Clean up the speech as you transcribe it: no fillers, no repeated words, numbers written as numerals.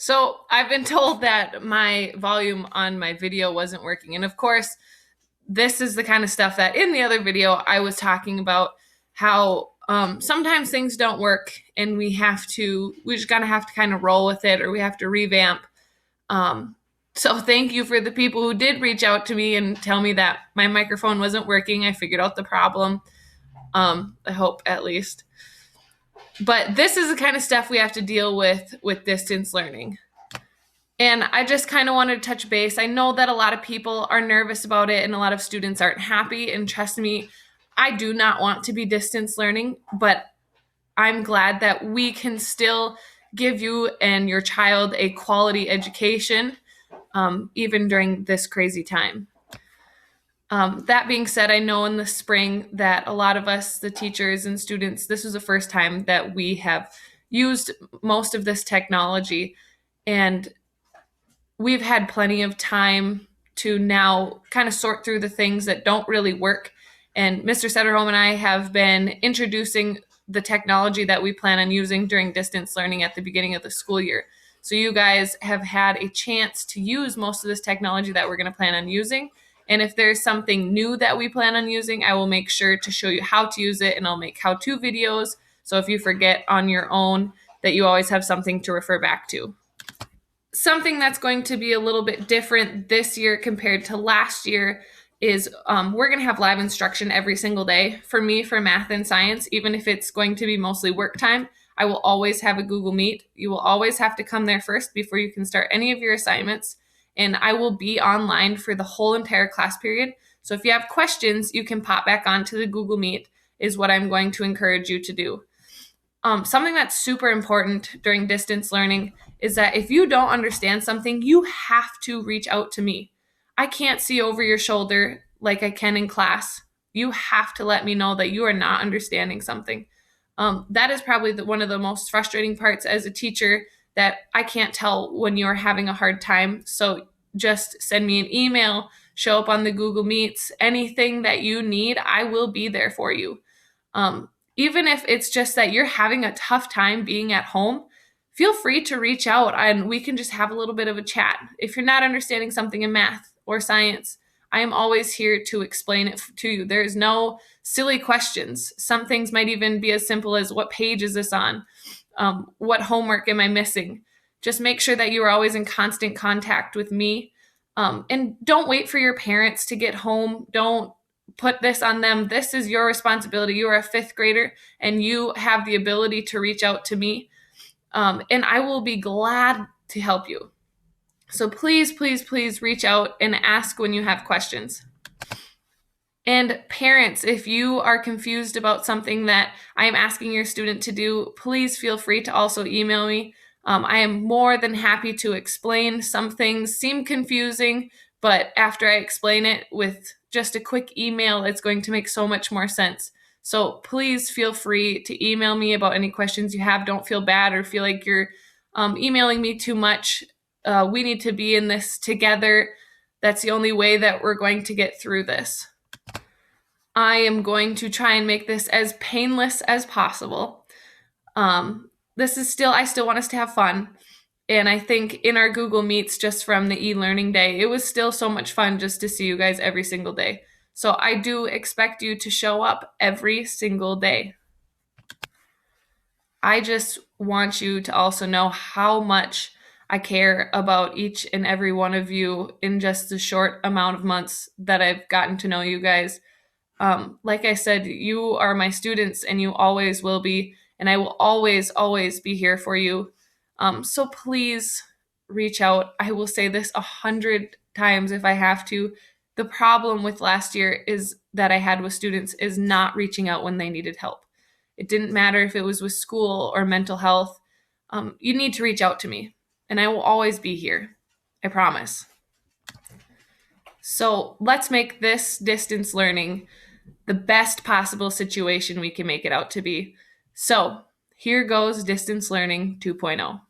So I've been told that my volume on my video wasn't working. And of course, this is the kind of stuff that in the other video I was talking about how sometimes things don't work and we just gotta have to kind of roll with it, or we have to revamp. Um, so thank you for the people who did reach out to me and tell me that my microphone wasn't working. I figured out the problem. I hope, at least. But this is the kind of stuff we have to deal with distance learning. And I just kind of wanted to touch base. I know that a lot of people are nervous about it and a lot of students aren't happy. And trust me, I do not want to be distance learning, but I'm glad that we can still give you and your child a quality education, even during this crazy time. That being said, I know in the spring that a lot of us, the teachers and students, this was the first time that we have used most of this technology. And we've had plenty of time to now kind of sort through the things that don't really work. And Mr. Setterholm and I have been introducing the technology that we plan on using during distance learning at the beginning of the school year. So you guys have had a chance to use most of this technology that we're going to plan on using. And if there's something new that we plan on using, I will make sure to show you how to use it, and I'll make how-to videos. So if you forget on your own, that you always have something to refer back to. Something that's going to be a little bit different this year compared to last year is we're going to have live instruction every single day. For me, for math and science, even if it's going to be mostly work time, I will always have a Google Meet. You will always have to come there first before you can start any of your assignments. And I will be online for the whole entire class period. So if you have questions, you can pop back onto the Google Meet, is what I'm going to encourage you to do. Something that's super important during distance learning is that if you don't understand something, you have to reach out to me. I can't see over your shoulder like I can in class. You have to let me know that you are not understanding something. That is probably one of the most frustrating parts as a teacher, that I can't tell when you're having a hard time. So just send me an email, show up on the Google Meets, anything that you need, I will be there for you. Even if it's just that you're having a tough time being at home, feel free to reach out and we can just have a little bit of a chat. If you're not understanding something in math or science, I am always here to explain it to you. There's no silly questions. Some things might even be as simple as, what page is this on? What homework am I missing? Just make sure that you are always in constant contact with me. And don't wait for your parents to get home. Don't put this on them. This is your responsibility. You are a fifth grader and you have the ability to reach out to me. And I will be glad to help you. So please, please, please reach out and ask when you have questions. And parents, if you are confused about something that I am asking your student to do, please feel free to also email me. I am more than happy to explain. Some things seem confusing, but after I explain it with just a quick email, it's going to make so much more sense. So please feel free to email me about any questions you have. Don't feel bad or feel like you're emailing me too much. We need to be in this together. That's the only way that we're going to get through this. I am going to try and make this as painless as possible. I still want us to have fun. And I think in our Google Meets, just from the e-learning day, it was still so much fun just to see you guys every single day. So I do expect you to show up every single day. I just want you to also know how much I care about each and every one of you in just the short amount of months that I've gotten to know you guys. Like I said, you are my students and you always will be, and I will always, always be here for you. So please reach out. I will say this 100 times if I have to. The problem with last year is that I had with students is not reaching out when they needed help. It didn't matter if it was with school or mental health. You need to reach out to me, and I will always be here. I promise. So let's make this distance learning the best possible situation we can make it out to be. So here goes distance learning 2.0.